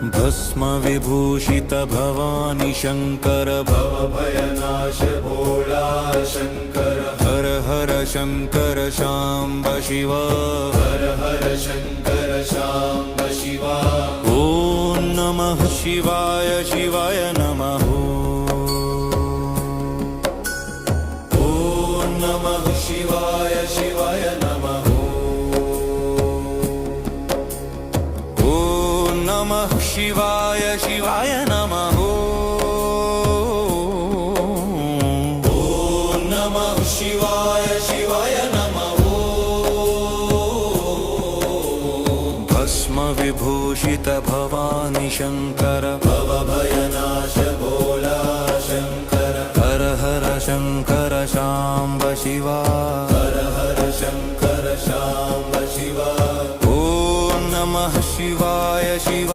भस्म विभूषित भवानी शंकर भवभयनाश भोला शंकर हर हर शंकर शांब शिव हर हर शंकर शांब शिवा ओम नमः शिवाय शिवाय नमः ओम नमः शिवाय शिवाय नमः ओम नमः शिवाय शिवाय नमः ओम नमः शिवाय शिवाय नमः भस्म विभूषित भवानी शंकर भवभयनाश भोला शंकर हर हर शंकर शांब शिवा